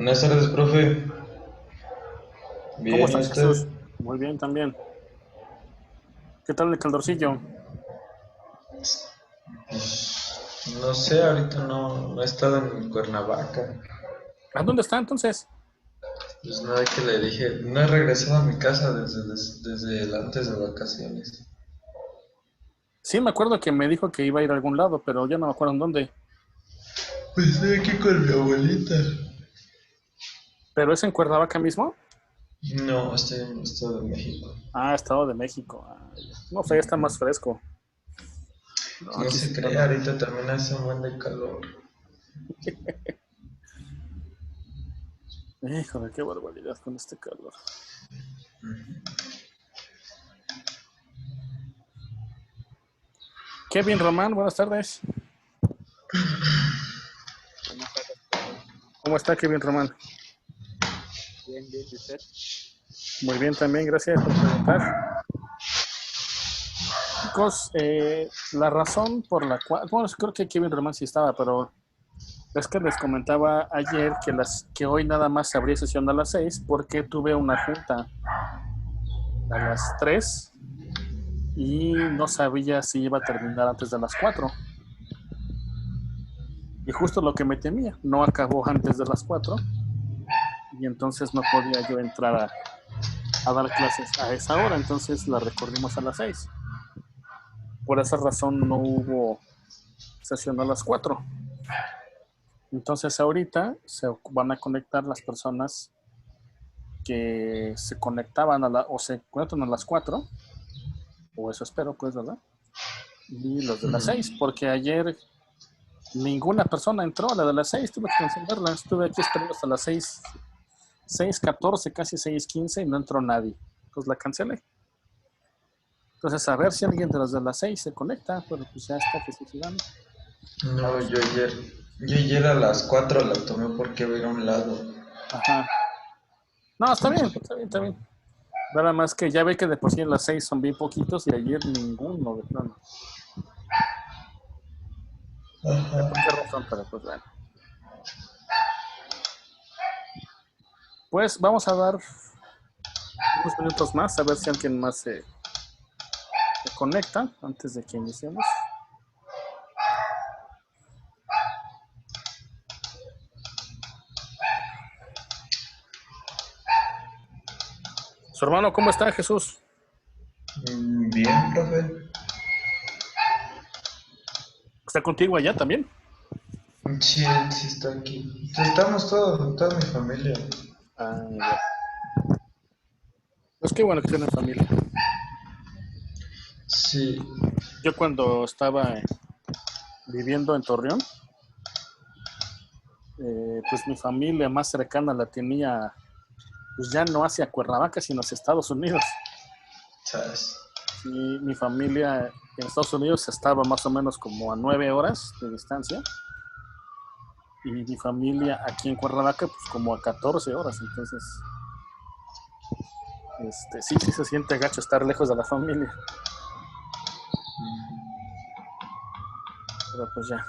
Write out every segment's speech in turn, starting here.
Buenas tardes, profe. ¿Cómo Bien, ¿y estás, usted? Jesús? Muy bien también. ¿Qué tal el calorcillo? No sé, ahorita no he estado en Cuernavaca. ¿A dónde está entonces? Pues nada que le dije, no he regresado a mi casa desde el antes de vacaciones. Sí, me acuerdo que me dijo que iba a ir a algún lado, pero ya no me acuerdo en dónde. Pues estoy aquí con mi abuelita. ¿Pero es en Cuernavaca mismo? No, estoy en el Estado de México. Ah, Estado de México. Ah, ya. No sé, ya está más fresco. No, No aquí se sí cree, calor. ahorita también hace un buen de calor. Híjole, qué barbaridad con este calor. Kevin Román, buenas tardes. Buenas tardes, profe. ¿Cómo está Kevin Román? Bien, bien, ¿y usted? Muy bien también, gracias por preguntar. Chicos, la razón por la cual, bueno, creo que Kevin Román sí estaba, pero es que les comentaba ayer que hoy nada más se abría sesión a las 6 porque tuve una junta a las 3 y no sabía si iba a terminar antes de las 4. Y justo lo que me temía, no acabó antes de las 4 y entonces no podía yo entrar a dar clases a esa hora, entonces la recorrimos a las 6. Por esa razón no hubo sesión a las 4. Entonces ahorita se van a conectar las personas que se conectaban o se conectan a las 4, o eso espero, pues, ¿verdad? Y los de las 6, porque ayer ninguna persona entró a la de las 6, tuve que cancelarla, estuve aquí esperando hasta las 6:14, casi 6:15 y no entró nadie. Entonces la cancelé. Entonces a ver si alguien de los de las 6 se conecta, pero pues ya está que se sigan. A No, ver si no. yo ayer a las 4 la tomé porque iba a ir a un lado. Ajá. No, está bien, está bien, está bien. Nada más que ya ve que de por sí en las 6 son bien poquitos y ayer ninguno de plano. No sé por qué razón, pero pues bueno. Pues vamos a dar unos minutos más a ver si alguien más se conecta antes de que iniciemos. Su hermano, ¿cómo está, Jesús? Bien, profe. ¿Está contigo allá también? Sí, sí está aquí. Estamos todos, toda mi familia. Ah, ya. Pues qué bueno que tienen familia. Sí. Yo cuando estaba viviendo en Torreón, pues mi familia más cercana la tenía, pues ya no hacia Cuernavaca, sino hacia Estados Unidos. ¿Sabes? Sí, mi familia en Estados Unidos estaba más o menos como a 9 horas de distancia y mi familia aquí en Cuernavaca pues como a 14 horas. Entonces, sí, sí se siente gacho estar lejos de la familia. Pero pues ya.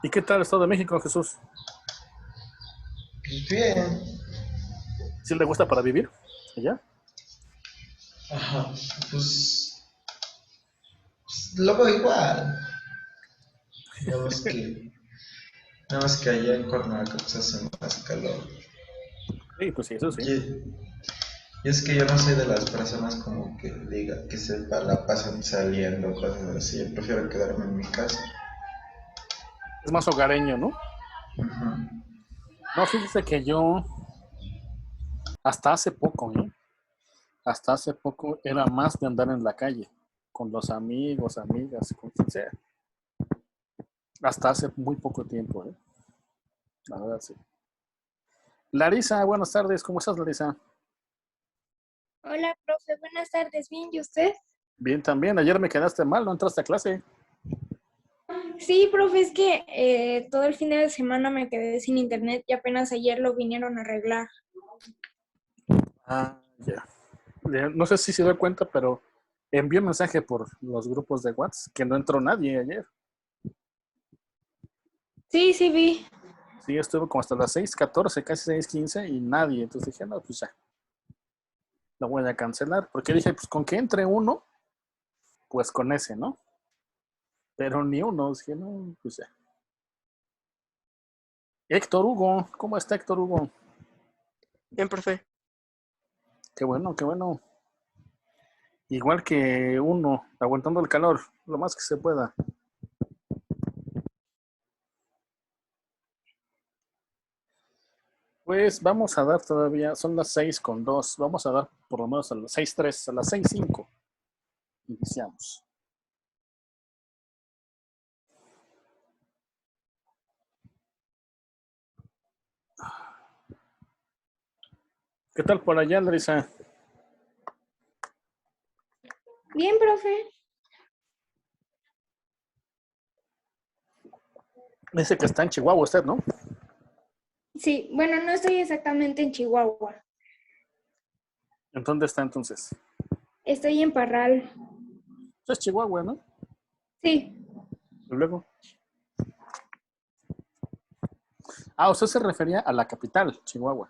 ¿Y qué tal el Estado de México, Jesús? Pues bien. ¿Sí le gusta para vivir allá? Ajá. Pues, lo veo igual. Nada más que, nada más que allá en Cuernavaca pues hace más calor. Sí, pues sí, eso sí. Y es que yo no soy de las personas como que diga que se la pasan saliendo, cosas así. Yo prefiero quedarme en mi casa. Es más hogareño, ¿no? Ujú. No, fíjese que yo hasta hace poco, ¿eh? Hasta hace poco era más de andar en la calle, con los amigos, amigas, con quien sea. Hasta hace muy poco tiempo, ¿eh? La verdad, sí. Larisa, buenas tardes. ¿Cómo estás, Larisa? Hola, profe, buenas tardes. ¿Bien? ¿Y usted? Bien, también. Ayer me quedaste mal, no entraste a clase. Sí, profe, es que todo el fin de semana me quedé sin internet y apenas ayer lo vinieron a arreglar. Ah, ya. No sé si se dio cuenta, pero envié un mensaje por los grupos de WhatsApp que no entró nadie ayer. Sí, sí vi. Sí, estuvo como hasta las 6:14, casi 6:15 y nadie. Entonces dije, no, pues ya, lo voy a cancelar. Porque dije, pues con que entre uno, pues con ese, ¿no? Pero ni uno, dije, no, pues ya. Héctor Hugo, ¿cómo está Héctor Hugo? Bien, profe. Qué bueno, qué bueno. Igual que uno, aguantando el calor, lo más que se pueda. Pues vamos a dar todavía, son las 6:02, vamos a dar por lo menos a las 6:03, a las 6:05. Iniciamos. ¿Qué tal por allá, Andresa? Bien, profe. Dice que está en Chihuahua usted, ¿no? Sí, bueno, no estoy exactamente en Chihuahua. ¿En dónde está entonces? Estoy en Parral. Eso es Chihuahua, ¿no? Sí, Y luego. Ah, usted se refería a la capital, Chihuahua.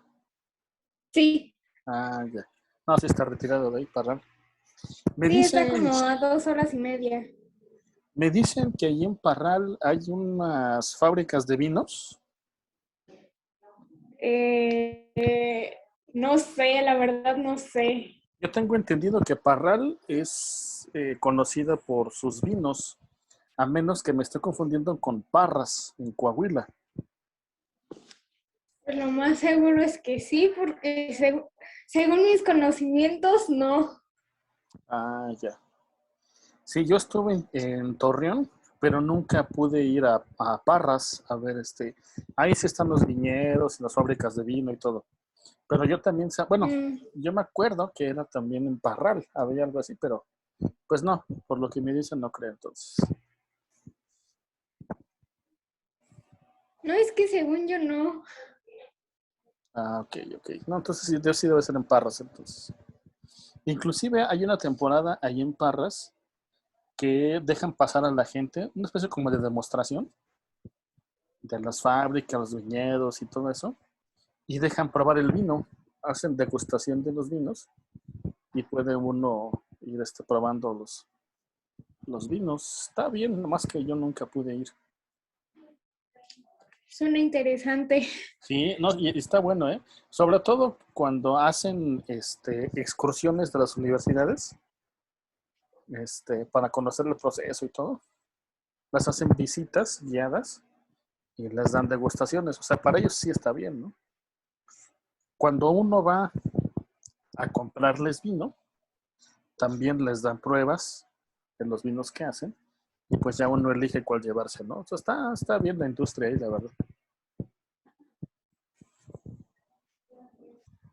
sí. Ah, ya. No, sí está retirado de ahí, Parral. Me Sí, está dicen, como a 2 horas y media. me dicen que allí en Parral hay unas fábricas de vinos. No sé, la verdad no sé. Yo tengo entendido que Parral es conocida por sus vinos, a menos que me esté confundiendo con Parras, en Coahuila. Pues lo más seguro es que sí, porque según mis conocimientos, no. Ah, ya. Sí, yo estuve en Torreón, pero nunca pude ir a Parras a ver ahí sí están los viñedos y las fábricas de vino y todo. Pero yo también, bueno, Mm, yo me acuerdo que era también en Parral, había algo así, pero pues no, por lo que me dicen no creo entonces. no, es que según yo no. Ah, ok, ok. No, entonces sí debe ser en Parras entonces. Inclusive hay una temporada ahí en Parras que dejan pasar a la gente, una especie como de demostración de las fábricas, los viñedos y todo eso, y dejan probar el vino, hacen degustación de los vinos y puede uno ir probando los vinos. Está bien, nomás que yo nunca pude ir. Suena interesante. Sí, no, y está bueno, ¿eh? Sobre todo cuando hacen excursiones de las universidades, para conocer el proceso y todo. Las hacen visitas guiadas y les dan degustaciones. O sea, para ellos sí está bien, ¿no? Cuando uno va a comprarles vino, también les dan pruebas de los vinos que hacen y pues ya uno elige cuál llevarse, ¿no? O sea, está bien la industria ahí, la verdad.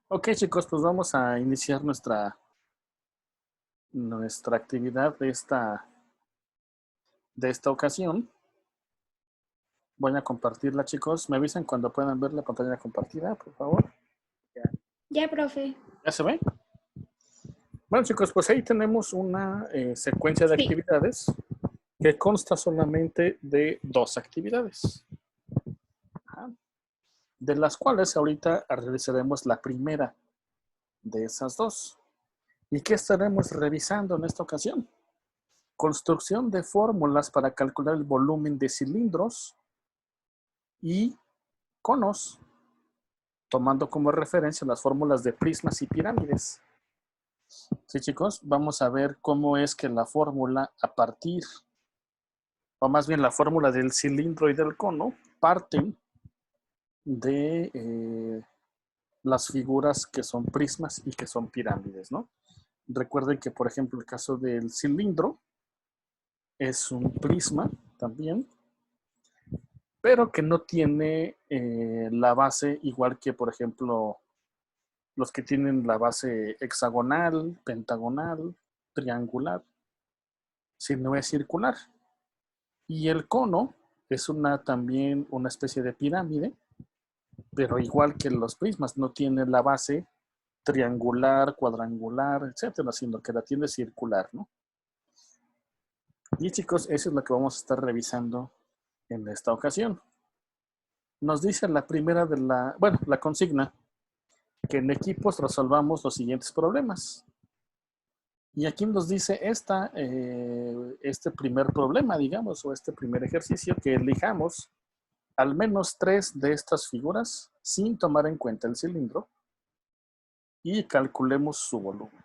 Ok, chicos, pues vamos a iniciar nuestra actividad de esta ocasión. Voy a compartirla, chicos. Me avisan cuando puedan ver la pantalla compartida, por favor. Ya, profe. ¿Ya se ve? Bueno, chicos, pues ahí tenemos una secuencia de Sí. actividades que consta solamente de 2 actividades, de las cuales ahorita realizaremos la primera de esas 2. ¿Y qué estaremos revisando en esta ocasión? Construcción de fórmulas para calcular el volumen de cilindros y conos, tomando como referencia las fórmulas de prismas y pirámides. Sí, chicos, vamos a ver cómo es que la fórmula o más bien la fórmula del cilindro y del cono, parten de las figuras que son prismas y que son pirámides, ¿no? Recuerden que, por ejemplo, el caso del cilindro es un prisma también, pero que no tiene la base igual que, por ejemplo, los que tienen la base hexagonal, pentagonal, triangular, sino es circular. Y el cono es también una especie de pirámide, pero igual que los prismas, no tiene la base triangular, cuadrangular, etcétera, sino que la tiene circular, ¿no? Y chicos, eso es lo que vamos a estar revisando en esta ocasión. nos dice la primera de la consigna, que en equipos resolvamos los siguientes problemas. Y aquí nos dice este primer problema, digamos, o este primer ejercicio, que elijamos al menos 3 de estas figuras sin tomar en cuenta el cilindro y calculemos su volumen.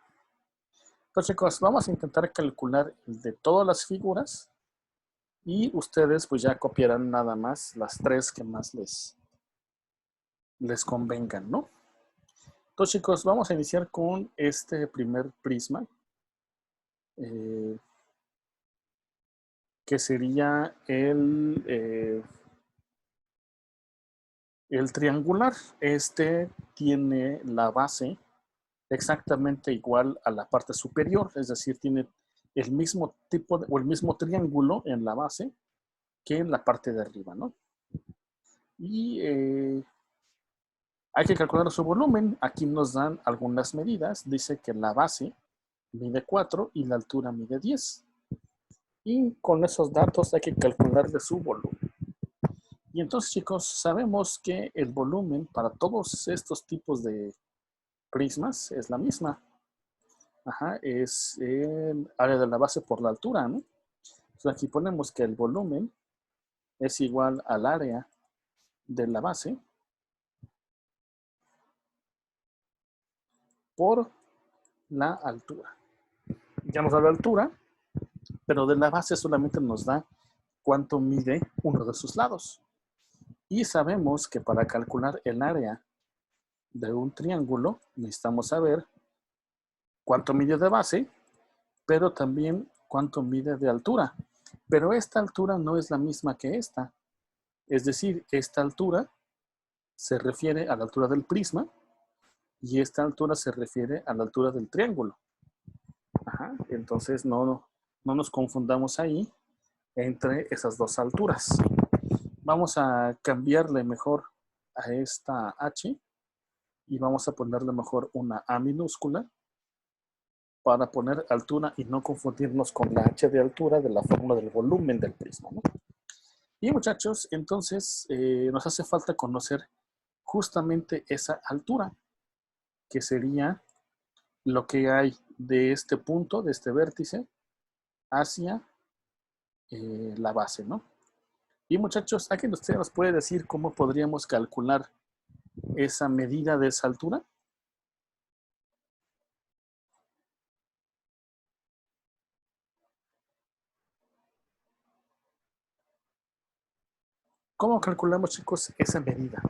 Entonces, chicos, vamos a intentar calcular el de todas las figuras y ustedes pues ya copiarán nada más las 3 que más les convengan, ¿no? Entonces, chicos, vamos a iniciar con este primer prisma, que sería el triangular. Este tiene la base exactamente igual a la parte superior, es decir, tiene el mismo tipo o el mismo triángulo en la base que en la parte de arriba, ¿no? Y hay que calcular su volumen. Aquí nos dan algunas medidas. Dice que la base mide 4 y la altura mide 10. Y con esos datos hay que calcularle su volumen. Y entonces, chicos, sabemos que el volumen para todos estos tipos de prismas es la misma. Ajá, es el área de la base por la altura, ¿no? Entonces aquí ponemos que el volumen es igual al área de la base por la altura. Ya nos da la altura, pero de la base solamente nos da cuánto mide uno de sus lados. Y sabemos que para calcular el área de un triángulo necesitamos saber cuánto mide de base, pero también cuánto mide de altura. Pero esta altura no es la misma que esta. Es decir, esta altura se refiere a la altura del prisma y esta altura se refiere a la altura del triángulo. Ajá, entonces no nos confundamos ahí entre esas dos alturas. Vamos a cambiarle mejor a esta H y vamos a ponerle mejor una A minúscula para poner altura y no confundirnos con la H de altura de la fórmula del volumen del prisma, ¿no? Y muchachos, entonces nos hace falta conocer justamente esa altura, que sería lo que hay de este punto, de este vértice, hacia la base, ¿no? Y muchachos, ¿alguien de ustedes nos puede decir cómo podríamos calcular esa medida de esa altura? ¿Cómo calculamos, chicos, esa medida?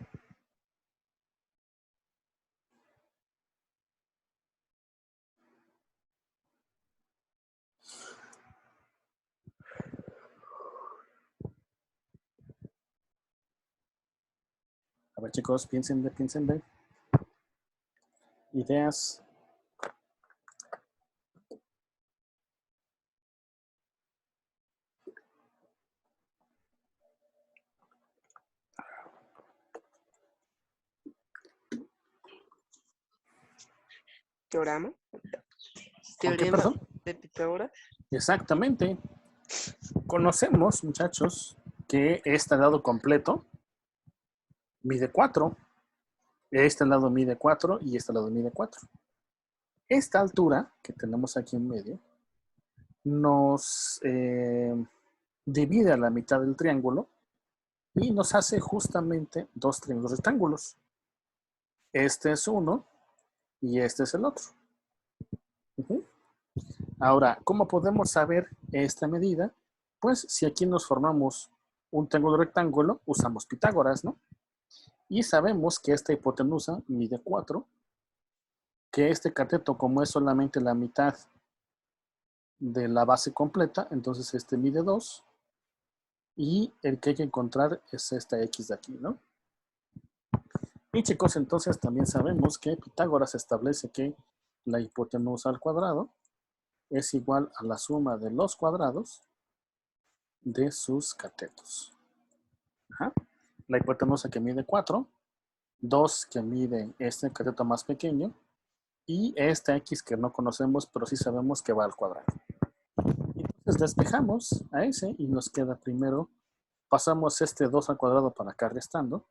A ver, chicos, piénsenle. Ideas. Teorema. ¿Con qué, Teorema perdón? de Pitágoras. Exactamente. Conocemos, muchachos, que este lado completo mide 4. Este lado mide 4 y este lado mide 4. Esta altura que tenemos aquí en medio nos divide a la mitad del triángulo y nos hace justamente 2 triángulos rectángulos. Este es uno y este es el otro. Ahora, ¿cómo podemos saber esta medida? Pues si aquí nos formamos un triángulo rectángulo, usamos Pitágoras, ¿no? Y sabemos que esta hipotenusa mide 4, que este cateto, como es solamente la mitad de la base completa, entonces este mide 2, y el que hay que encontrar es esta X de aquí, ¿no? Y chicos, entonces también sabemos que Pitágoras establece que la hipotenusa al cuadrado es igual a la suma de los cuadrados de sus catetos. Ajá. La hipotenusa que mide 4, 2 que mide este cateto más pequeño, y esta X que no conocemos, pero sí sabemos que va al cuadrado. Entonces despejamos a ese y nos queda primero, pasamos este 2 al cuadrado para acá restando,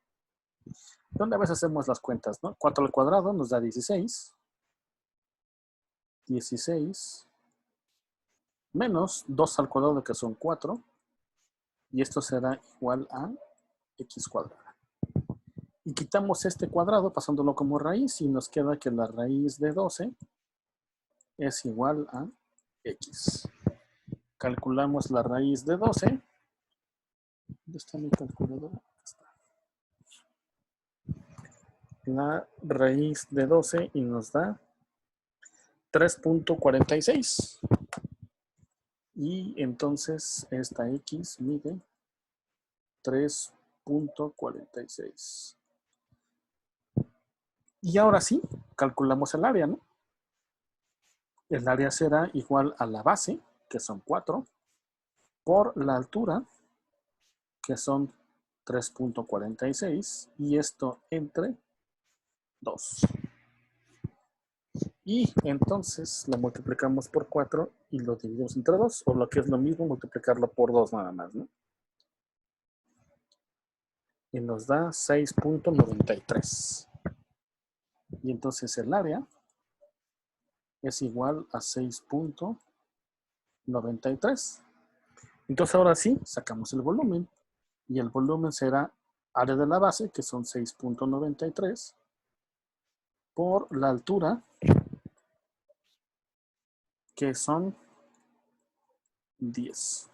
De una vez hacemos las cuentas, ¿no? 4 al cuadrado nos da 16. 16 menos 2 al cuadrado, que son 4. Y esto será igual a x cuadrada. Y quitamos este cuadrado pasándolo como raíz y nos queda que la raíz de 12 es igual a x. Calculamos la raíz de 12. ¿Dónde está mi calculadora? Acá está. La raíz de 12 y nos da 3.46. Y entonces esta x mide 3.46. Y ahora sí, calculamos el área, ¿no? El área será igual a la base, que son 4, por la altura, que son 3.46, y esto entre 2. Y entonces lo multiplicamos por 4 y lo dividimos entre 2, o lo que es lo mismo, multiplicarlo por 2 nada más, ¿no? Y nos da 6.93. Y entonces el área es igual a 6.93. Entonces ahora sí, sacamos el volumen. Y el volumen será área de la base, que son 6.93, por la altura, que son 10.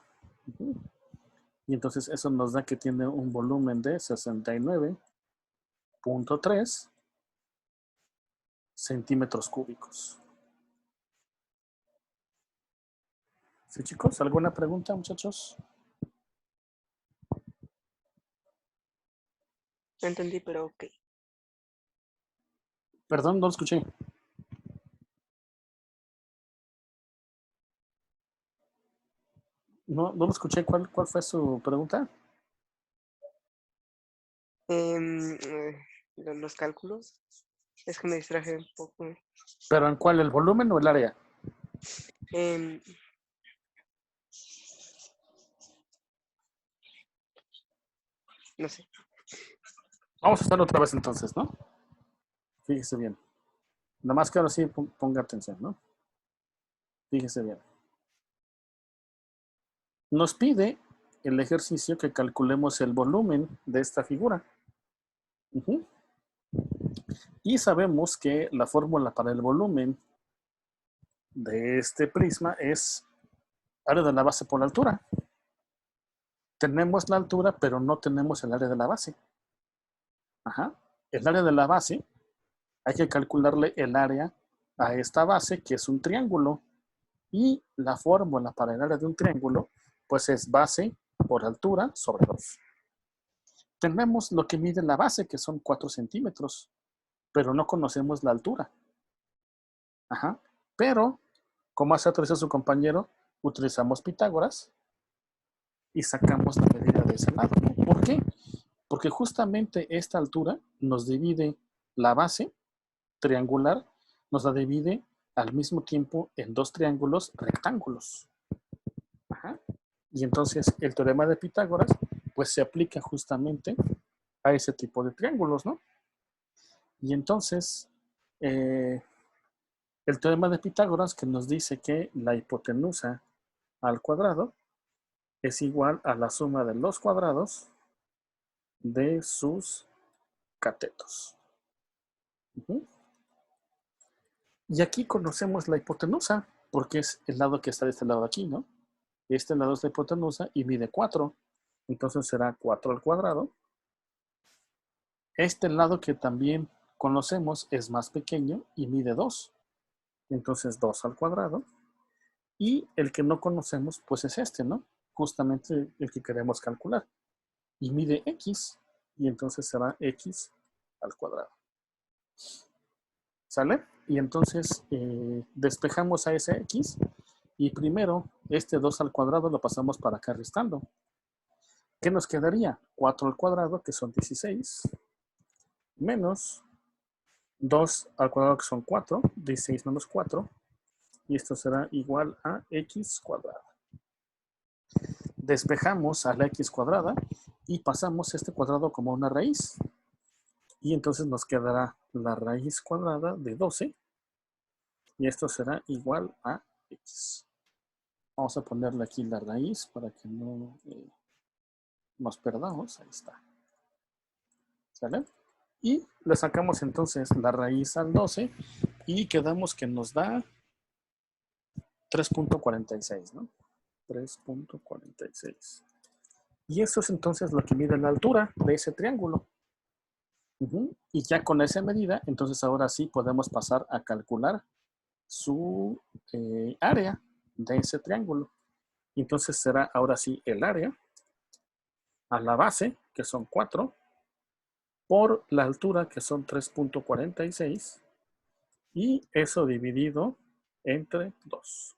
Y entonces eso nos da que tiene un volumen de 69.3 centímetros cúbicos. ¿Sí, chicos? ¿Alguna pregunta, muchachos? No entendí, pero ok. Perdón, no lo escuché. No lo escuché. ¿Cuál fue su pregunta? Los cálculos. Es que me distraje un poco. ¿Pero en cuál? ¿El volumen o el área? Em, no sé. Vamos a hacerlo otra vez entonces, ¿no? Fíjese bien. Nada más que ahora sí ponga atención, ¿no? Fíjese bien. Nos pide el ejercicio que calculemos el volumen de esta figura. Y sabemos que la fórmula para el volumen de este prisma es área de la base por la altura. Tenemos la altura, pero no tenemos el área de la base. El área de la base, hay que calcularle el área a esta base, que es un triángulo. Y la fórmula para el área de un triángulo, pues es base por altura sobre 2. Tenemos lo que mide la base, que son 4 centímetros, pero no conocemos la altura. Pero, como hace autorizado su compañero, utilizamos Pitágoras y sacamos la medida de ese lado. ¿Por qué? Porque justamente esta altura nos divide la base triangular, nos la divide al mismo tiempo en 2 triángulos rectángulos. Y entonces el teorema de Pitágoras pues se aplica justamente a ese tipo de triángulos, ¿no? Y entonces el teorema de Pitágoras, que nos dice que la hipotenusa al cuadrado es igual a la suma de los cuadrados de sus catetos. Y aquí conocemos la hipotenusa, porque es el lado que está de este lado de aquí, ¿no? Este lado es la hipotenusa y mide 4. Entonces será 4 al cuadrado. Este lado que también conocemos es más pequeño y mide 2. Entonces 2 al cuadrado. Y el que no conocemos, pues es este, ¿no? Justamente el que queremos calcular. Y mide x. Y entonces será x al cuadrado. ¿Sale? Y entonces despejamos a ese x. Y primero, este 2 al cuadrado lo pasamos para acá restando. ¿Qué nos quedaría? 4 al cuadrado, que son 16. Menos 2 al cuadrado, que son 4. 16 menos 4. Y esto será igual a x cuadrada. Despejamos a la x cuadrada y pasamos este cuadrado como una raíz. Y entonces nos quedará la raíz cuadrada de 12. Y esto será igual a x. Vamos a ponerle aquí la raíz para que no nos perdamos. Ahí está. ¿Sale? Y le sacamos entonces la raíz al 12 y quedamos que nos da 3.46, ¿no? 3.46. Y eso es entonces lo que mide la altura de ese triángulo. Y ya con esa medida, entonces ahora sí podemos pasar a calcular su área de ese triángulo. Entonces será ahora sí el área a la base, que son 4, por la altura, que son 3.46, y eso dividido entre 2.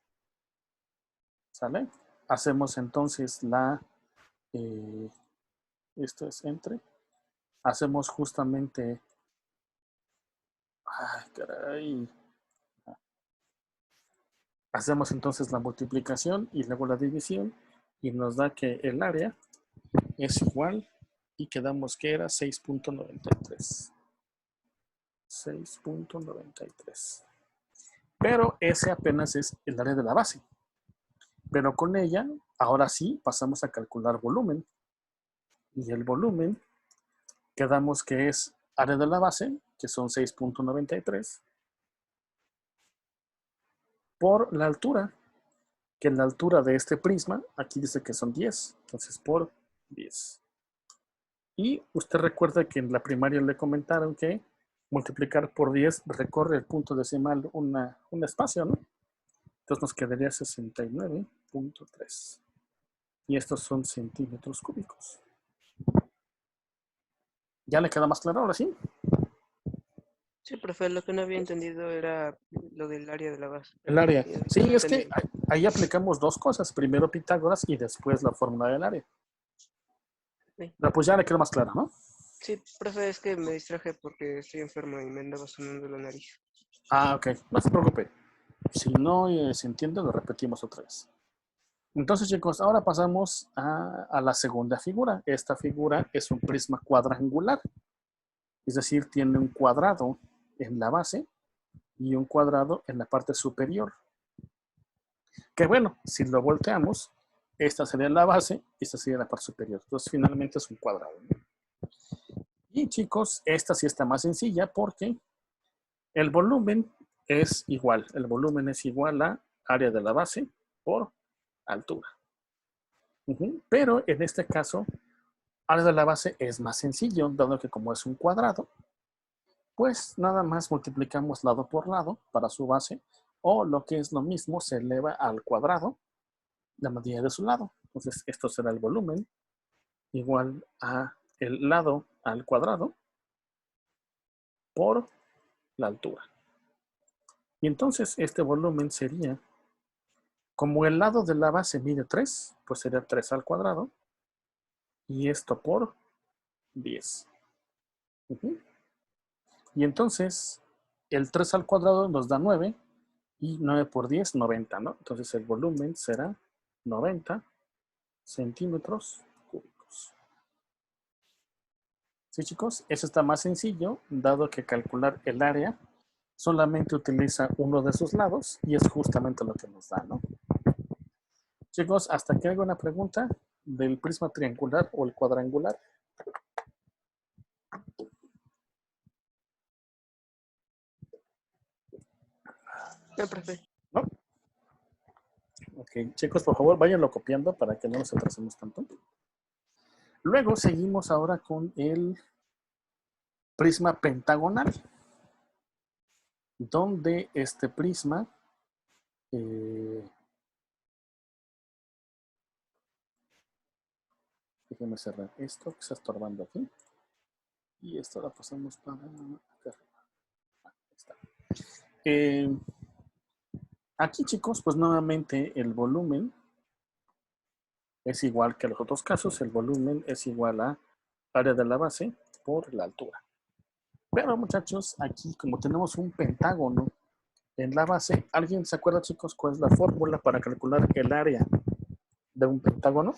¿Sale? Hacemos entonces esto es entre, hacemos justamente, ay, caray, hacemos entonces la multiplicación y luego la división y nos da que el área es igual y quedamos que era 6.93. 6.93. Pero ese apenas es el área de la base. Pero con ella, ahora sí, pasamos a calcular volumen. Y el volumen, quedamos que es área de la base, que son 6.93, por la altura, que la altura de este prisma, aquí dice que son 10, entonces por 10. Y usted recuerda que en la primaria le comentaron que multiplicar por 10 recorre el punto decimal un espacio, ¿no? Entonces nos quedaría 69.3. Y estos son centímetros cúbicos. ¿Ya le queda más claro ahora sí? Sí, profe, lo que no había entendido era lo del área de la base. El área. Y ahorita Sí, lo es que entendí. ahí aplicamos dos cosas. Primero Pitágoras y después la fórmula del área. Sí. Pero pues ya le quedó más claro, ¿no? Sí, profe, es que me distraje porque estoy enfermo y me andaba sonando la nariz. Ah, ok. No se preocupe. Si no se entiende, lo repetimos otra vez. Entonces, chicos, ahora pasamos a la segunda figura. Esta figura es un prisma cuadrangular. Es decir, tiene un cuadrado en la base y un cuadrado en la parte superior. Que bueno, si lo volteamos, esta sería la base y esta sería la parte superior. Entonces, finalmente es un cuadrado. Y chicos, esta sí está más sencilla porque el volumen es igual. El volumen es igual a área de la base por altura. Pero en este caso, área de la base es más sencillo, dado que como es un cuadrado, pues nada más multiplicamos lado por lado para su base, o lo que es lo mismo, se eleva al cuadrado la medida de su lado. Entonces, esto será el volumen igual a el lado al cuadrado por la altura. Y entonces este volumen sería, como el lado de la base mide 3, pues sería 3 al cuadrado. Y esto por 10. Y entonces el 3 al cuadrado nos da 9. Y 9 por 10, 90, ¿no? Entonces el volumen será 90 centímetros cúbicos. ¿Sí, chicos? Eso está más sencillo, dado que calcular el área solamente utiliza uno de sus lados y es justamente lo que nos da, ¿no? Chicos, hasta aquí hago una pregunta del prisma triangular o el cuadrangular. No, profe. ¿No? Ok, chicos, por favor, váyanlo copiando para que no nos atrasemos tanto. Luego seguimos ahora con el prisma pentagonal, donde este prisma déjenme cerrar esto que está estorbando aquí. Y esto lo pasamos para acá arriba. Ahí está. Aquí, chicos, pues nuevamente el volumen es igual que los otros casos. El volumen es igual a área de la base por la altura. Pero, muchachos, aquí como tenemos un pentágono en la base, ¿alguien se acuerda, chicos, cuál es la fórmula para calcular el área de un pentágono?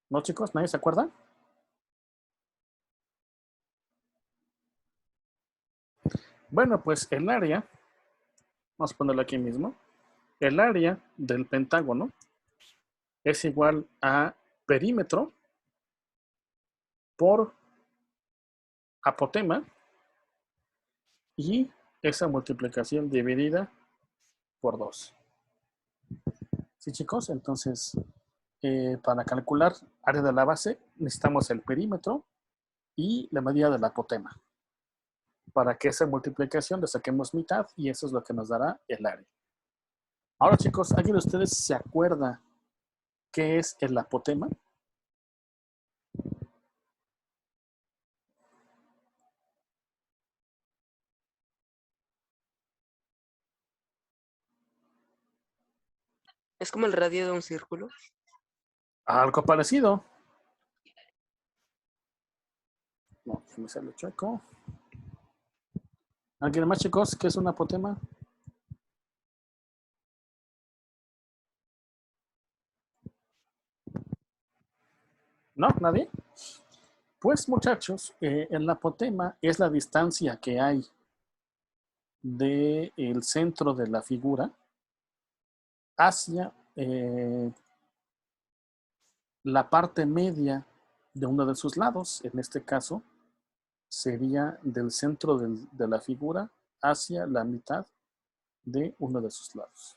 ¿No, chicos? ¿Nadie se acuerda? Bueno, pues el área, vamos a ponerlo aquí mismo, el área del pentágono es igual a perímetro por apotema y esa multiplicación dividida por 2. ¿Sí, chicos? Entonces, para calcular área de la base necesitamos el perímetro y la medida del apotema. Para que esa multiplicación le saquemos mitad y eso es lo que nos dará el área. Ahora, chicos, ¿alguien de ustedes se acuerda qué es el apotema? Es como el radio de un círculo. Algo parecido. No, se me sale chueco. ¿Alguien más, chicos? ¿Qué es un apotema? ¿No? ¿Nadie? Pues, muchachos, el apotema es la distancia que hay del centro de la figura hacia la parte media de uno de sus lados. En este caso, sería del centro de la figura hacia la mitad de uno de sus lados.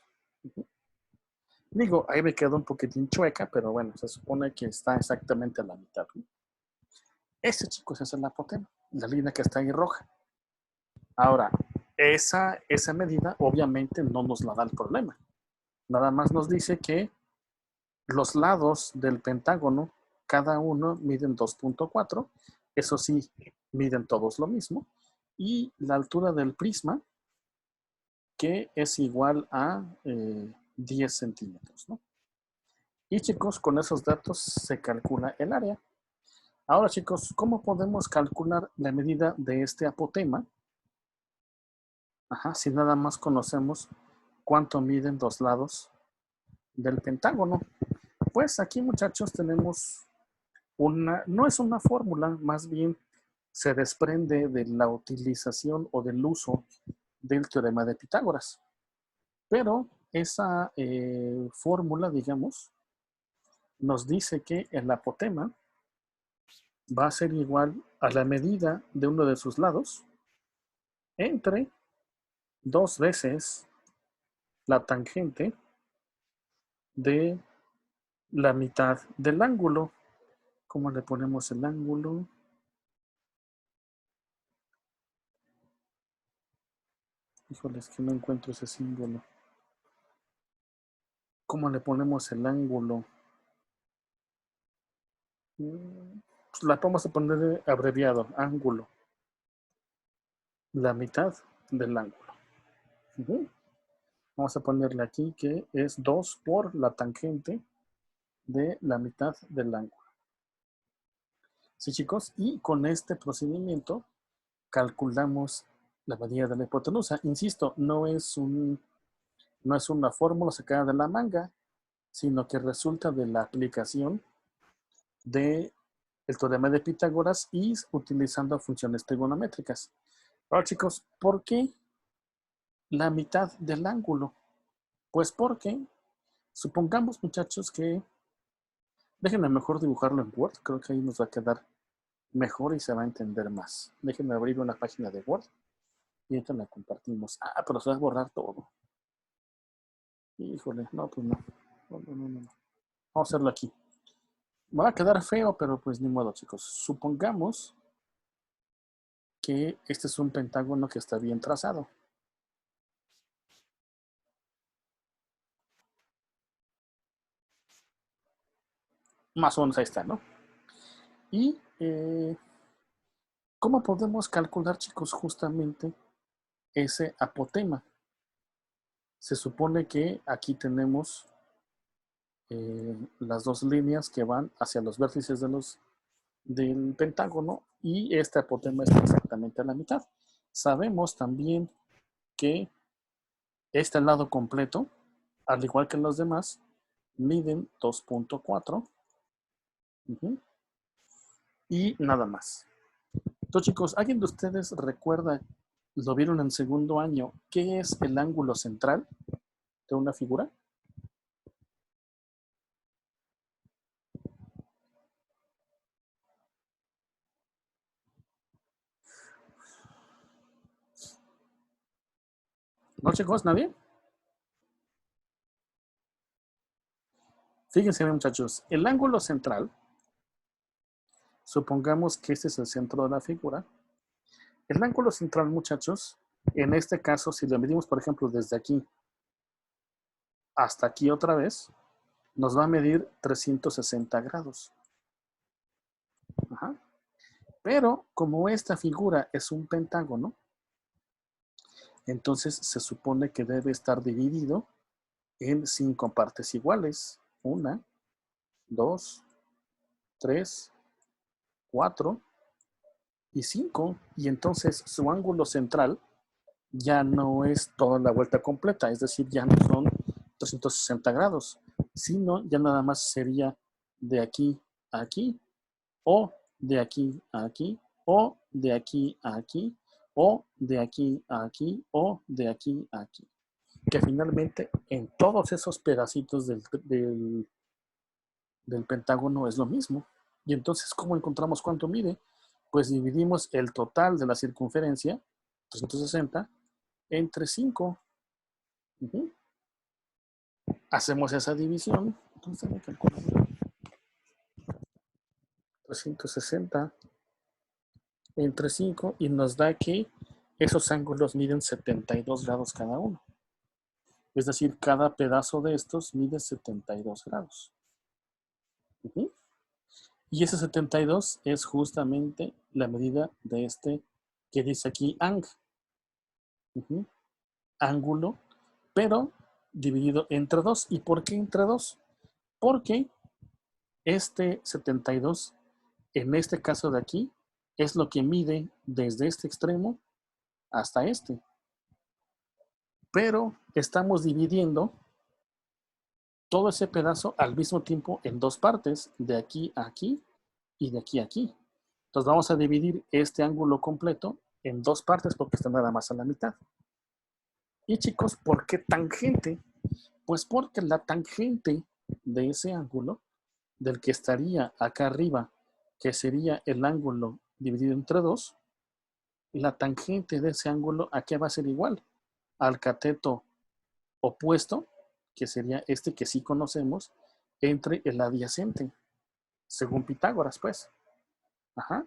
Digo, ahí me quedó un poquitín chueca, pero bueno, se supone que está exactamente a la mitad, ¿no? Ese, chicos, es el apotema, la línea que está ahí roja. Ahora, esa medida obviamente no nos la da el problema. Nada más nos dice que los lados del pentágono, cada uno miden 2.4. Eso sí, miden todos lo mismo. Y la altura del prisma, que es igual a 10 centímetros, ¿no? Y chicos, con esos datos se calcula el área. Ahora, chicos, ¿cómo podemos calcular la medida de este apotema? Ajá, si nada más conocemos cuánto miden los lados del pentágono. Pues aquí, muchachos, tenemos no es una fórmula, más bien se desprende de la utilización o del uso del teorema de Pitágoras. Pero esa fórmula, digamos, nos dice que el apotema va a ser igual a la medida de uno de sus lados entre 2 veces la tangente de la mitad del ángulo. ¿Cómo le ponemos el ángulo? Híjole, es que no encuentro ese símbolo. ¿Cómo le ponemos el ángulo? Pues la vamos a poner abreviado, ángulo. La mitad del ángulo. Vamos a ponerle aquí que es 2 por la tangente de la mitad del ángulo. ¿Sí, chicos? Y con este procedimiento calculamos la medida de la hipotenusa. Insisto, no es una fórmula sacada de la manga, sino que resulta de la aplicación del teorema de Pitágoras y utilizando funciones trigonométricas. Ahora, chicos, ¿por qué la mitad del ángulo? Pues porque, supongamos, muchachos, que déjenme mejor dibujarlo en Word. Creo que ahí nos va a quedar mejor y se va a entender más. Déjenme abrir una página de Word y ahorita la compartimos. Ah, pero se va a borrar todo. Híjole, no, pues no. No. Vamos a hacerlo aquí. Me va a quedar feo, pero pues ni modo, chicos. Supongamos que este es un pentágono que está bien trazado. Más o menos ahí está, ¿no? Y, ¿cómo podemos calcular, chicos, justamente ese apotema? Se supone que aquí tenemos las dos líneas que van hacia los vértices del pentágono y este apotema está exactamente a la mitad. Sabemos también que este lado completo, al igual que los demás, miden 2.4 Ujú. Y nada más. Entonces, chicos, ¿alguien de ustedes recuerda, lo vieron en segundo año, qué es el ángulo central de una figura? ¿No, chicos? ¿Nadie? Fíjense, muchachos, el ángulo central, supongamos que este es el centro de la figura. El ángulo central, muchachos, en este caso, si lo medimos, por ejemplo, desde aquí hasta aquí otra vez, nos va a medir 360 grados. Ajá. Pero como esta figura es un pentágono, entonces se supone que debe estar dividido en 5 partes iguales. 1, 2, 3, 4 y 5. Y entonces su ángulo central ya no es toda la vuelta completa, es decir, ya no son 360 grados, sino ya nada más sería de aquí a aquí, o de aquí a aquí, o de aquí a aquí, o de aquí a aquí, o de aquí a aquí. Que finalmente en todos esos pedacitos del pentágono es lo mismo. Y entonces, ¿cómo encontramos cuánto mide? Pues dividimos el total de la circunferencia, 360, entre 5. Uh-huh. Hacemos esa división. ¿Dónde está mi calculadora? 360 entre 5 y nos da que esos ángulos miden 72 grados cada uno. Es decir, cada pedazo de estos mide 72 grados. Uh-huh. Y ese 72 es justamente la medida de este que dice aquí ang. Uh-huh. Ángulo, pero dividido entre 2. ¿Y por qué entre 2? Porque este 72, en este caso de aquí, es lo que mide desde este extremo hasta este. Pero estamos dividiendo todo ese pedazo al mismo tiempo en 2 partes, de aquí a aquí y de aquí a aquí. Entonces vamos a dividir este ángulo completo en 2 partes porque está nada más a la mitad. Y chicos, ¿por qué tangente? Pues porque la tangente de ese ángulo, del que estaría acá arriba, que sería el ángulo dividido entre 2, la tangente de ese ángulo aquí va a ser igual al cateto opuesto, que sería este que sí conocemos, entre el adyacente, según Pitágoras, pues. Ajá.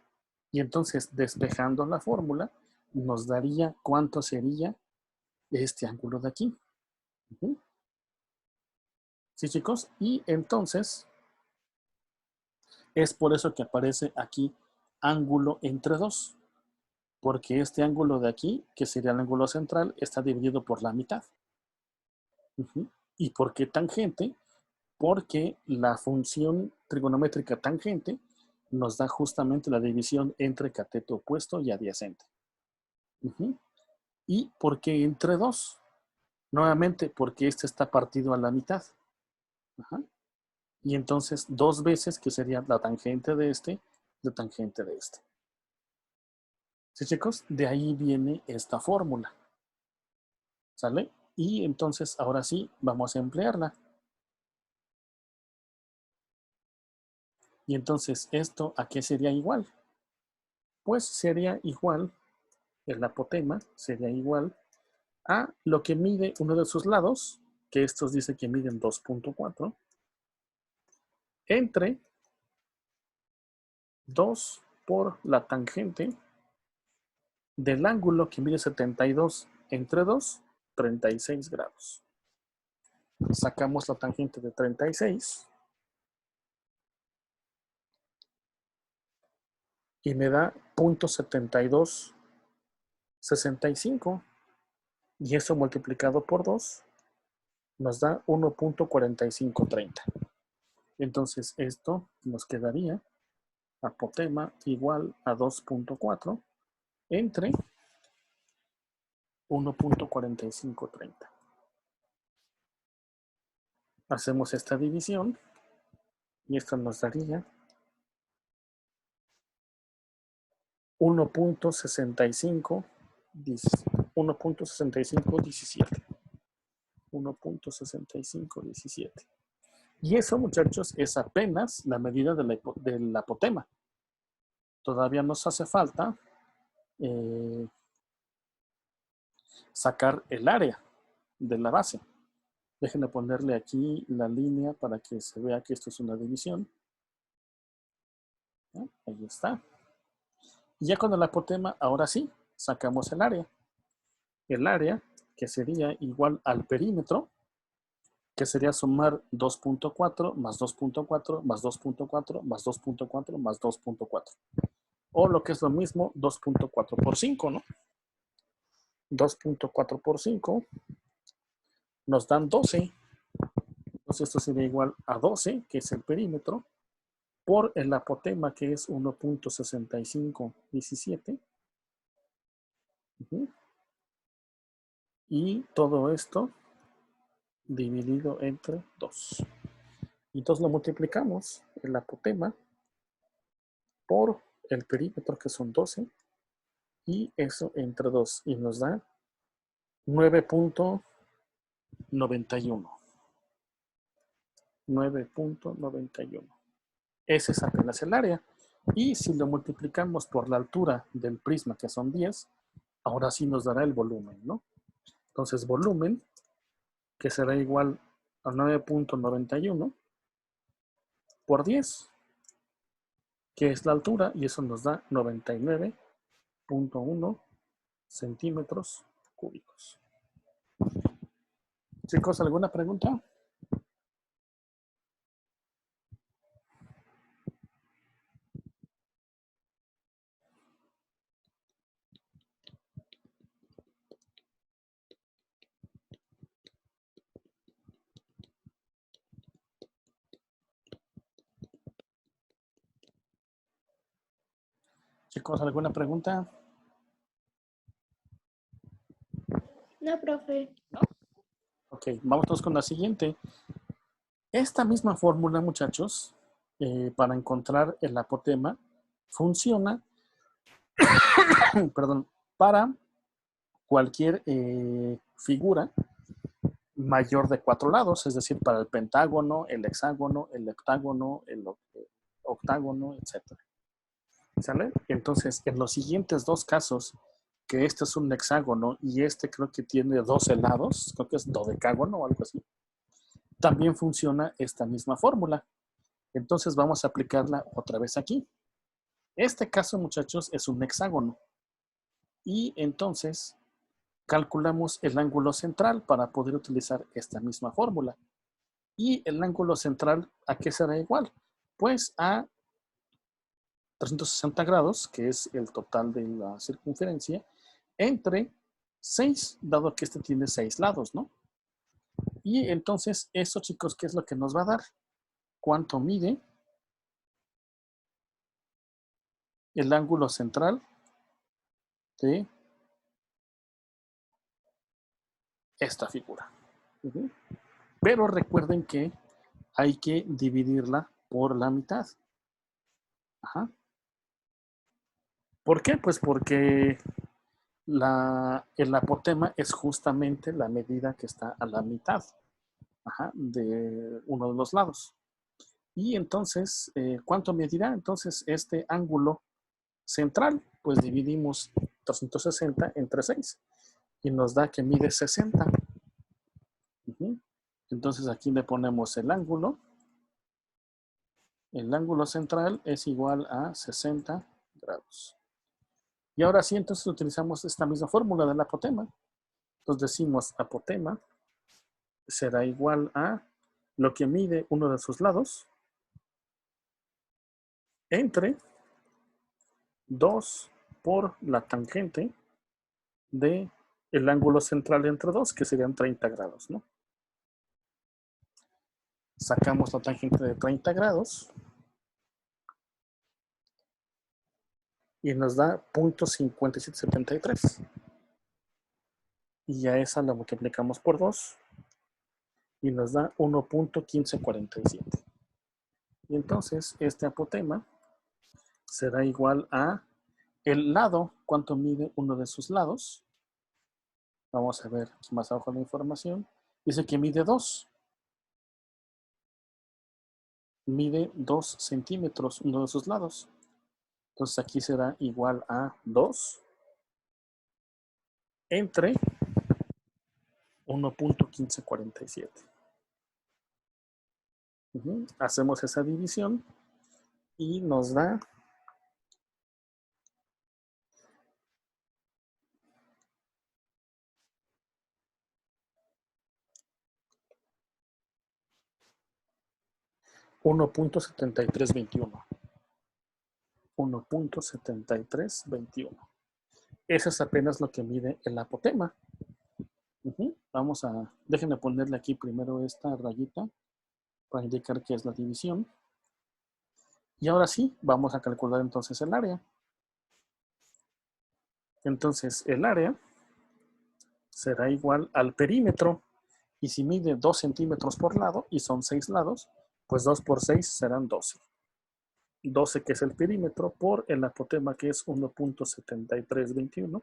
Y entonces, despejando la fórmula, nos daría cuánto sería este ángulo de aquí. Uh-huh. ¿Sí, chicos? Y entonces, es por eso que aparece aquí ángulo entre 2, porque este ángulo de aquí, que sería el ángulo central, está dividido por la mitad. Uh-huh. ¿Y por qué tangente? Porque la función trigonométrica tangente nos da justamente la división entre cateto opuesto y adyacente. Uh-huh. ¿Y por qué entre 2? Nuevamente, porque este está partido a la mitad. Ajá. Y entonces 2 veces, que sería la tangente de este, la tangente de este. ¿Sí, chicos? De ahí viene esta fórmula. ¿Sale? Y entonces, ahora sí, vamos a emplearla. Y entonces, ¿esto a qué sería igual? Pues sería igual, el apotema sería igual a lo que mide uno de sus lados, que estos dice que miden 2.4, entre 2 por la tangente del ángulo que mide 72 entre 2, 36 grados. Sacamos la tangente de 36 y me da 0.7265, y eso multiplicado por 2 nos da 1.4530. Entonces esto nos quedaría apotema igual a 2.4 entre 1.4530. Hacemos esta división y esto nos daría 1.65, 1.6517. 1.6517. Y eso, muchachos, es apenas la medida del apotema. Todavía nos hace falta sacar el área de la base. Déjenme ponerle aquí la línea para que se vea que esto es una división. ¿Ya? Ahí está. Y ya con el apotema, ahora sí, sacamos el área. El área, que sería igual al perímetro, que sería sumar 2.4 más 2.4 más 2.4 más 2.4 más 2.4. O lo que es lo mismo, 2.4 por 5, ¿no? 2.4 por 5 nos dan 12. Entonces esto sería igual a 12, que es el perímetro, por el apotema, que es 1.6517. Y todo esto dividido entre 2. Y entonces lo multiplicamos, el apotema, por el perímetro, que son 12, y eso entre 2. Y nos da 9.91. 9.91. Ese es apenas el área. Y si lo multiplicamos por la altura del prisma, que son 10, ahora sí nos dará el volumen, ¿no? Entonces, volumen, que será igual a 9.91 por 10, que es la altura, y eso nos da 99.1 centímetros cúbicos. Chicos, ¿alguna pregunta? Chicos, ¿alguna pregunta? No, profe. Ok, vamos con la siguiente. Esta misma fórmula, muchachos, para encontrar el apotema, funciona perdón, para cualquier figura mayor de 4 lados, es decir, para el pentágono, el hexágono, el heptágono, el octágono, etc. ¿Sale? Entonces, en los siguientes dos casos, que este es un hexágono y este creo que tiene 12 lados, creo que es dodecágono o algo así, también funciona esta misma fórmula. Entonces vamos a aplicarla otra vez aquí. Este caso, muchachos, es un hexágono. Y entonces calculamos el ángulo central para poder utilizar esta misma fórmula. Y el ángulo central, ¿a qué será igual? Pues a 360 grados, que es el total de la circunferencia, entre 6, dado que este tiene 6 lados, ¿no? Y entonces eso, chicos, ¿qué es lo que nos va a dar? ¿Cuánto mide el ángulo central de esta figura? Pero recuerden que hay que dividirla por la mitad. Ajá. ¿Por qué? Pues porque el apotema es justamente la medida que está a la mitad, ajá, de uno de los lados. Y entonces, ¿cuánto medirá? Entonces, este ángulo central, pues dividimos 360 entre 6 y nos da que mide 60. Entonces, aquí le ponemos el ángulo. El ángulo central es igual a 60 grados. Y ahora sí, entonces utilizamos esta misma fórmula del apotema. Entonces decimos apotema será igual a lo que mide uno de sus lados entre 2 por la tangente de el ángulo central entre 2, que serían 30 grados, ¿no? Sacamos la tangente de 30 grados y nos da 0.5773. Y a esa la multiplicamos por 2 y nos da 1.1547. Y entonces este apotema será igual a El lado, ¿cuánto mide uno de sus lados? Vamos a ver aquí más abajo la información. Dice que mide 2. Mide 2 centímetros uno de sus lados. Entonces aquí será igual a 2 entre 1.1547. Hacemos esa división y nos da 1.7321. 1.7321. Eso es apenas lo que mide el apotema. Vamos a, déjenme ponerle aquí primero esta rayita para indicar que es la división. Y ahora sí, vamos a calcular entonces el área. Entonces el área será igual al perímetro. Y si mide 2 centímetros por lado y son 6 lados, pues 2 por 6 serán 12. 12 que es el perímetro por el apotema que es 1.7321.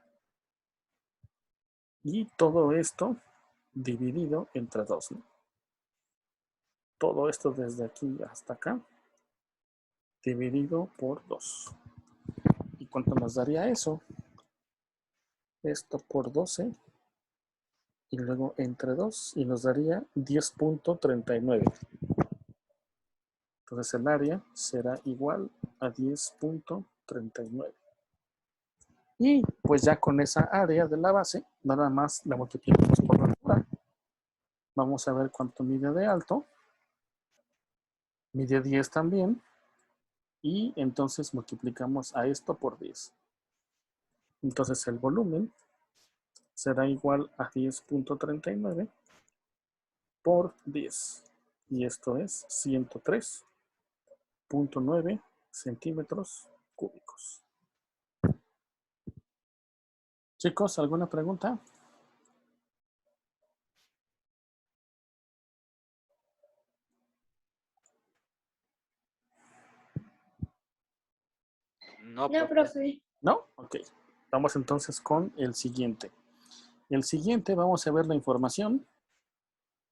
Y todo esto dividido entre 2, ¿no? Todo esto desde aquí hasta acá dividido por 2. ¿Y cuánto nos daría eso? Esto por 12 y luego entre 2 y nos daría 10.39. Entonces el área será igual a 10.39. Y pues ya con esa área de la base, nada más la multiplicamos por la altura. Vamos a ver cuánto mide de alto. Mide 10 también. Y entonces multiplicamos a esto por 10. Entonces el volumen será igual a 10.39 por 10. Y esto es 103.9 centímetros cúbicos. Chicos, ¿alguna pregunta? No, No, profe. profe. ¿No? Ok. Vamos entonces con el siguiente. El siguiente, vamos a ver la información.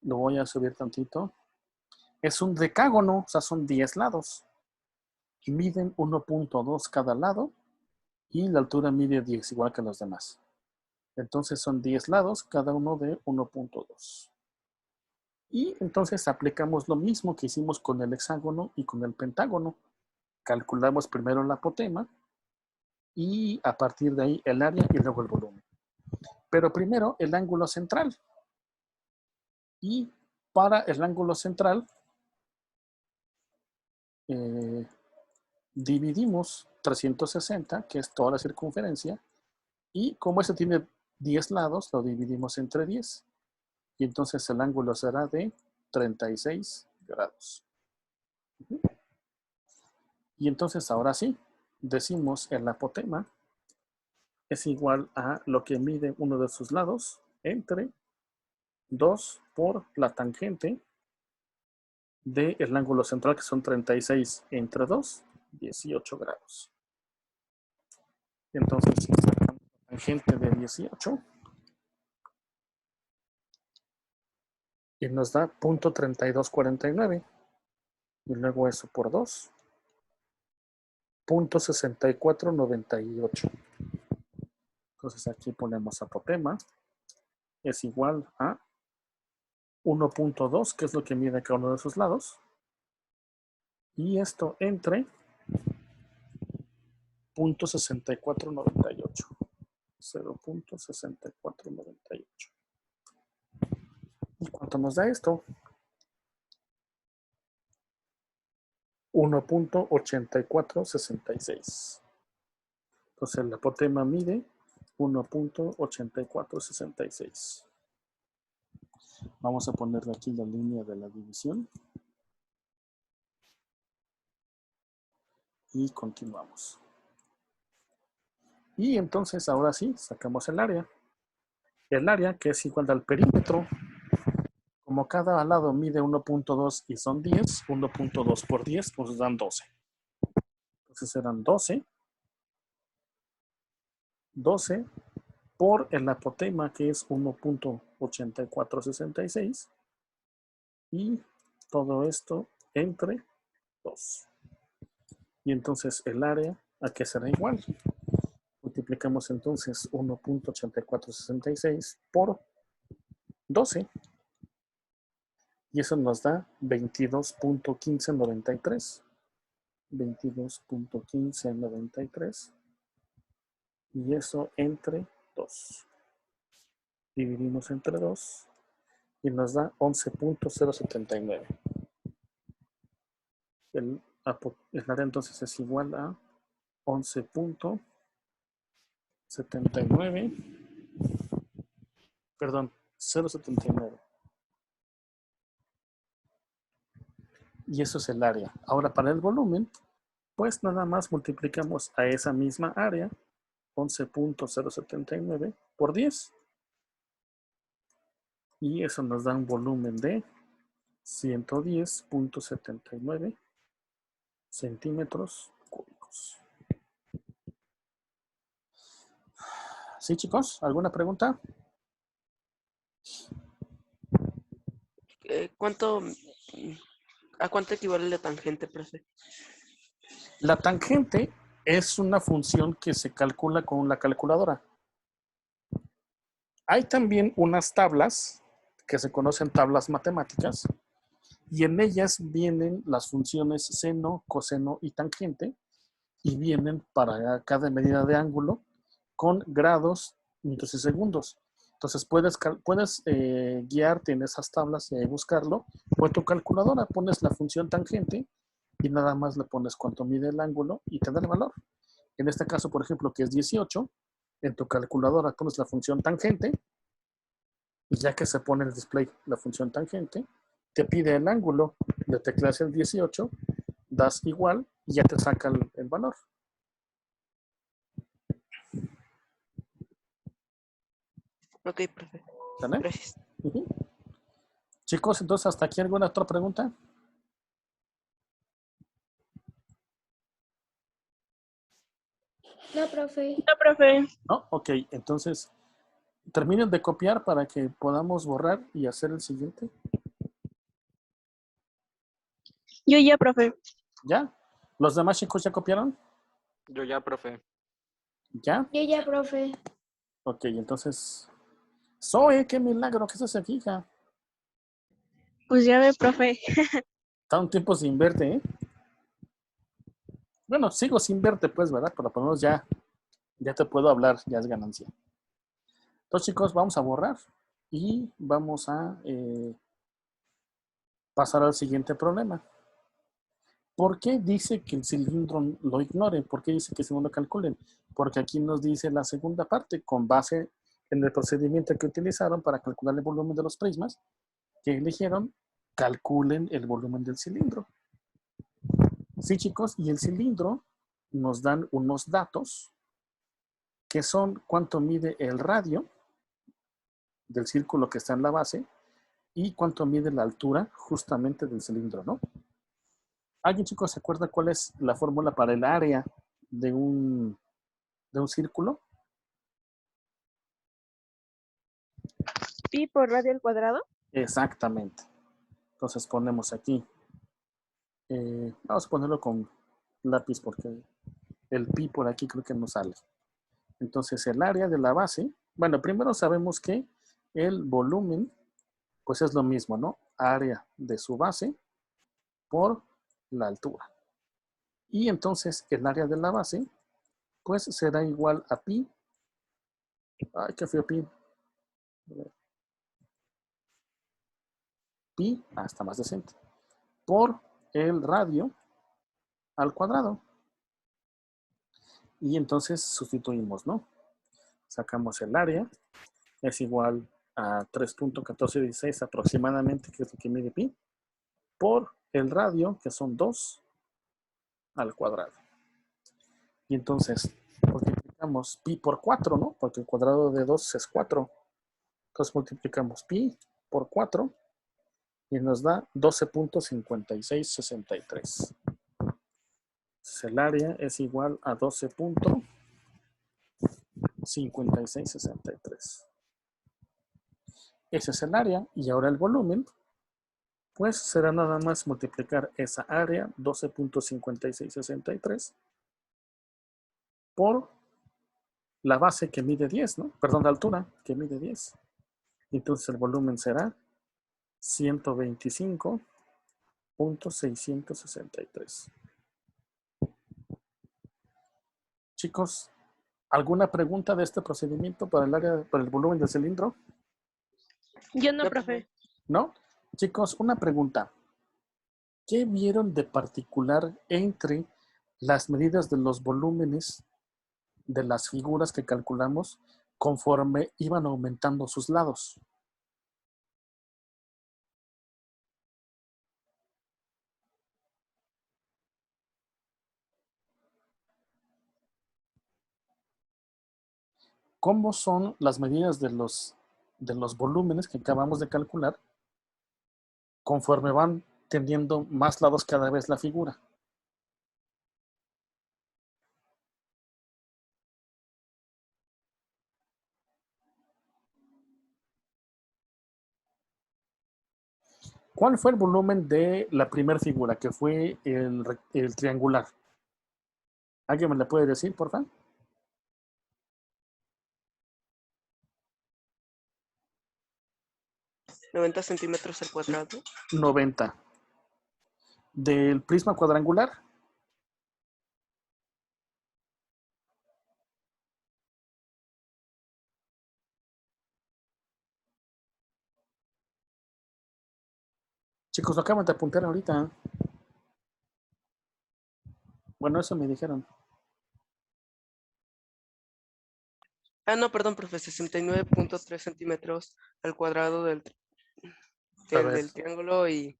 Lo voy a subir tantito. Es un decágono, o sea, son 10 lados. Miden 1.2 cada lado y la altura mide 10, igual que los demás. Entonces son 10 lados, cada uno de 1.2. Y entonces aplicamos lo mismo que hicimos con el hexágono y con el pentágono. Calculamos primero el apotema y a partir de ahí el área y luego el volumen. Pero primero el ángulo central. Y para el ángulo central dividimos 360, que es toda la circunferencia, y como este tiene 10 lados, lo dividimos entre 10. Y entonces el ángulo será de 36 grados. Y entonces ahora sí, decimos el apotema es igual a lo que mide uno de sus lados entre 2 por la tangente del ángulo central, que son 36 entre 2, 18 grados. Entonces, sacamos la tangente de 18 y nos da 0.3249. Y luego eso por 2, 0.6498. Entonces aquí ponemos apotema es igual a 1.2, que es lo que mide cada uno de sus lados. Y esto entre 0.6498. 0.6498. ¿Y cuánto nos da esto? 1.8466. Entonces el apotema mide 1.8466. Vamos a ponerle aquí la línea de la división. Y continuamos. Y entonces ahora sí, sacamos el área. El área que es igual al perímetro. Como cada lado mide 1.2 y son 10, 1.2 por 10 nos dan 12. Entonces serán 12 12 por el apotema, que es 1.8466, y todo esto entre 2. Y entonces el área, ¿a qué será igual? Multiplicamos entonces 1.8466 por 12. Y eso nos da 22.1593. 22.1593. Y eso entre 2. Dividimos entre 2 y nos da 11.079. El área entonces es igual a 11.79. Perdón, 0.79. Y eso es el área. Ahora para el volumen, pues nada más multiplicamos a esa misma área, 11.079 por 10. Y eso nos da un volumen de 110.79 centímetros cúbicos. ¿Sí, chicos? ¿Alguna pregunta? ¿A cuánto equivale la tangente, profe? La tangente es una función que se calcula con la calculadora. Hay también unas tablas que se conocen tablas matemáticas y en ellas vienen las funciones seno, coseno y tangente y vienen para cada medida de ángulo con grados, minutos y segundos. Entonces puedes guiarte en esas tablas y buscarlo, o en tu calculadora pones la función tangente y nada más le pones cuánto mide el ángulo y te da el valor. En este caso, por ejemplo, que es 18, en tu calculadora pones la función tangente y ya que se pone en el display la función tangente, te pide el ángulo, le tecleas el 18, das igual y ya te saca el valor. Ok, profe. ¿Sale? Gracias. Chicos, entonces, ¿hasta aquí alguna otra pregunta? No, profe. No, profe. ¿No? Ok, entonces, terminen de copiar para que podamos borrar y hacer el siguiente. Yo ya, profe. ¿Ya? ¿Los demás chicos ya copiaron? Yo ya, profe. ¿Ya? Yo ya, profe. Ok, entonces... Zoe, qué milagro, ¿qué se fija? Pues ya ve, profe. Está un tiempo sin verte, ¿eh? Bueno, sigo sin verte, pues, ¿verdad? Pero por lo menos ya te puedo hablar, ya es ganancia. Entonces, chicos, vamos a borrar y vamos a pasar al siguiente problema. ¿Por qué dice que el cilindro lo ignoren? ¿Por qué dice que no lo calculen? Porque aquí nos dice la segunda parte, con base en el procedimiento que utilizaron para calcular el volumen de los prismas, que eligieron, calculen el volumen del cilindro. Sí, chicos, y el cilindro nos dan unos datos que son cuánto mide el radio del círculo que está en la base y cuánto mide la altura justamente del cilindro, ¿no? ¿Alguien, chicos, se acuerda cuál es la fórmula para el área de un círculo? Pi por radio al cuadrado. Exactamente. Entonces ponemos aquí, vamos a ponerlo con lápiz porque el pi por aquí creo que no sale. Entonces el área de la base, bueno, primero sabemos que el volumen, pues es lo mismo, ¿no? Área de su base por la altura. Y entonces el área de la base, pues será igual a pi. Ay, qué feo pi. Pi, está más decente. Por el radio al cuadrado. Y entonces sustituimos, ¿no? Sacamos el área, es igual a 3.1416 aproximadamente, que es lo que mide pi, por el radio, que son 2 al cuadrado. Y entonces multiplicamos pi por 4, ¿no? Porque el cuadrado de 2 es 4. Entonces multiplicamos pi por 4 y nos da 12.5663. Entonces el área es igual a 12.5663 5663. Ese es el área y ahora el volumen, pues será nada más multiplicar esa área 12.5663 por la base que mide 10, ¿no? Perdón, la altura que mide 10. Entonces el volumen será 125.663. Chicos, ¿alguna pregunta de este procedimiento para el área, para el volumen del cilindro? Yo no, No, profe. ¿No? Chicos, una pregunta. ¿Qué vieron de particular entre las medidas de los volúmenes de las figuras que calculamos conforme iban aumentando sus lados? ¿Cómo son las medidas de los volúmenes que acabamos de calcular conforme van teniendo más lados cada vez la figura? ¿Cuál fue el volumen de la primera figura, que fue el triangular? ¿Alguien me le puede decir, por favor? 90 centímetros al cuadrado. 90. ¿Del prisma cuadrangular? Chicos, lo acaban de apuntar ahorita. Bueno, eso me dijeron. Ah, no, perdón, profe, 69.3 centímetros al cuadrado del A ver, triángulo y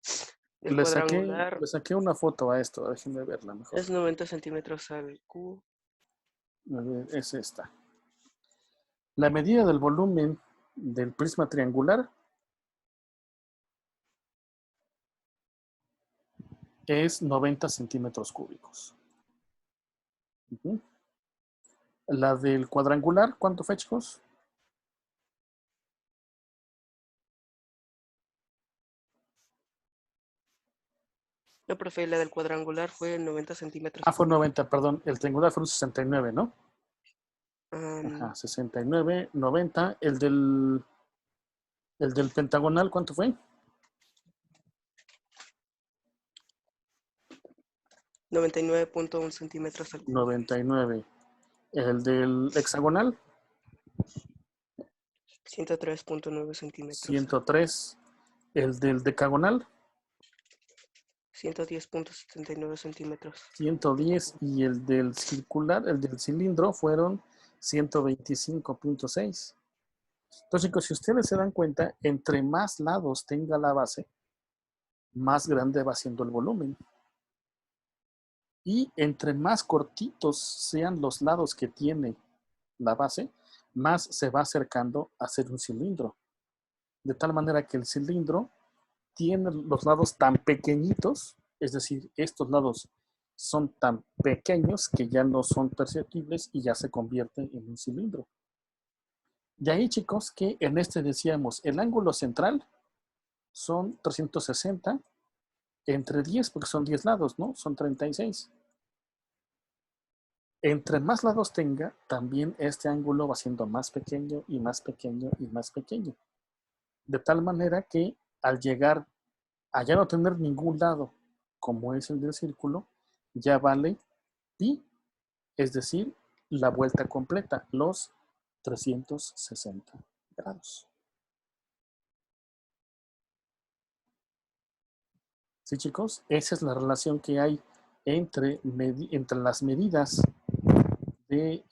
del le cuadrangular saqué una foto a esto. Déjenme verla mejor. es 90 centímetros al cubo. A ver, es esta. La medida del volumen del prisma triangular es 90 centímetros cúbicos. Uh-huh. La del cuadrangular, ¿cuánto fue, chicos? No, profe, la del cuadrangular fue 90 centímetros Ah, fue cúbicos. 90, perdón. El triangular fue un 69, ¿no? Ajá, 69, 90. El del pentagonal, ¿cuánto fue? 99.1 centímetros al cubo. 99. El del hexagonal, 103.9 centímetros. 103. El del decagonal, 110.79 centímetros. 110. Y el del circular, el del cilindro, fueron 125.6. Entonces, chicos, si ustedes se dan cuenta, entre más lados tenga la base, más grande va siendo el volumen. Y entre más cortitos sean los lados que tiene la base, más se va acercando a ser un cilindro. De tal manera que el cilindro tiene los lados tan pequeñitos, es decir, estos lados son tan pequeños que ya no son perceptibles y ya se convierte en un cilindro. De ahí, chicos, que en este decíamos, el ángulo central son 360 entre 10, porque son 10 lados, ¿no? Son 36. Entre más lados tenga, también este ángulo va siendo más pequeño y más pequeño y más pequeño. De tal manera que al llegar a ya no tener ningún lado, como es el del círculo, ya vale pi, es decir, la vuelta completa, los 360 grados. ¿Sí, chicos? Esa es la relación que hay entre las medidas de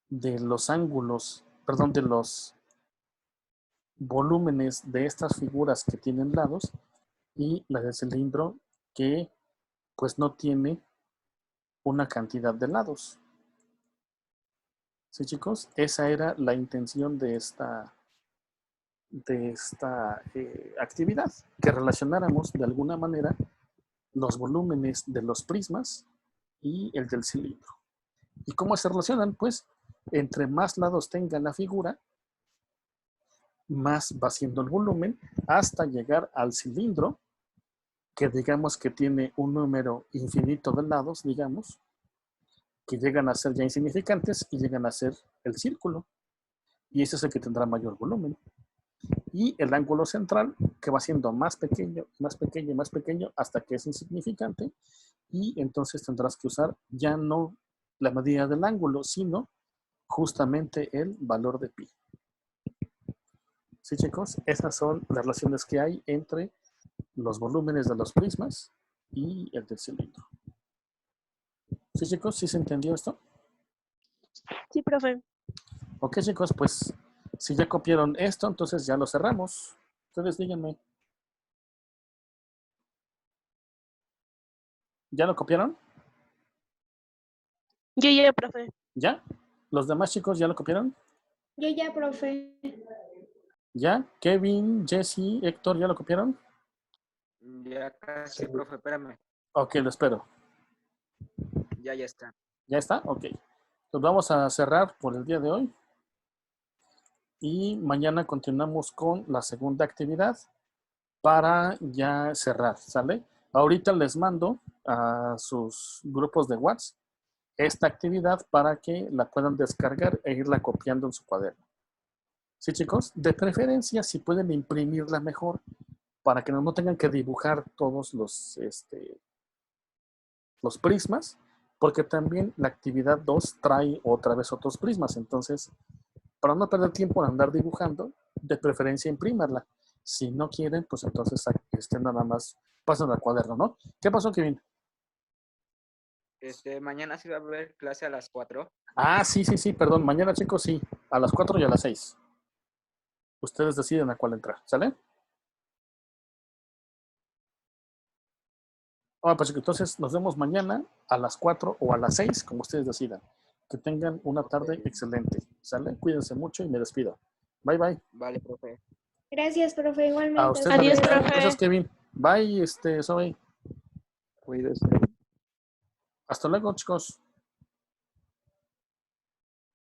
los ángulos, perdón, de los volúmenes de estas figuras que tienen lados y la del cilindro que pues no tiene una cantidad de lados. ¿Sí, chicos? Esa era la intención de esta actividad, que relacionáramos de alguna manera los volúmenes de los prismas y el del cilindro. ¿Y cómo se relacionan? Pues entre más lados tenga la figura, más va siendo el volumen hasta llegar al cilindro, que digamos que tiene un número infinito de lados, digamos, que llegan a ser ya insignificantes y llegan a ser el círculo. Y ese es el que tendrá mayor volumen. Y el ángulo central, que va siendo más pequeño, más pequeño, más pequeño, hasta que es insignificante. Y entonces tendrás que usar ya no la medida del ángulo, sino justamente el valor de pi. ¿Sí, chicos? Esas son las relaciones que hay entre los volúmenes de los prismas y el del cilindro. ¿Sí, chicos? ¿Sí se entendió esto? Sí, profe. Ok, chicos, pues si ya copiaron esto, entonces ya lo cerramos. Ustedes díganme. ¿Ya lo copiaron? Yo ya, profe. ¿Ya? ¿Los demás chicos ya lo copiaron? Yo ya, profe. ¿Ya? ¿Kevin, Jesse, Héctor, ya lo copiaron? Ya casi, profe, espérame. Ok, lo espero. Ya está. ¿Ya está? Ok. Pues vamos a cerrar por el día de hoy. Y mañana continuamos con la segunda actividad para ya cerrar, ¿sale? Ahorita les mando a sus grupos de WhatsApp esta actividad para que la puedan descargar e irla copiando en su cuaderno. ¿Sí, chicos? De preferencia, si pueden imprimirla mejor, para que no tengan que dibujar todos los prismas, porque también la actividad 2 trae otra vez otros prismas. Entonces, para no perder tiempo en andar dibujando, de preferencia imprimarla. Si no quieren, pues entonces nada más pasan al cuaderno, ¿no? ¿Qué pasó, Kevin? Mañana sí va a haber clase a las 4. Ah, sí, perdón. Mañana, chicos, sí. A las 4 y a las 6. Ustedes deciden a cuál entrar, ¿sale? Pues entonces nos vemos mañana a las 4 o a las 6, como ustedes decidan. Que tengan una tarde excelente, ¿sale? Cuídense mucho y me despido. Bye, bye. Vale, profe. Gracias, profe. A Igualmente. ustedes hasta también. Adiós, luego. profe. Gracias, Kevin. Bye, Zoe. Cuídese. Hasta luego, chicos.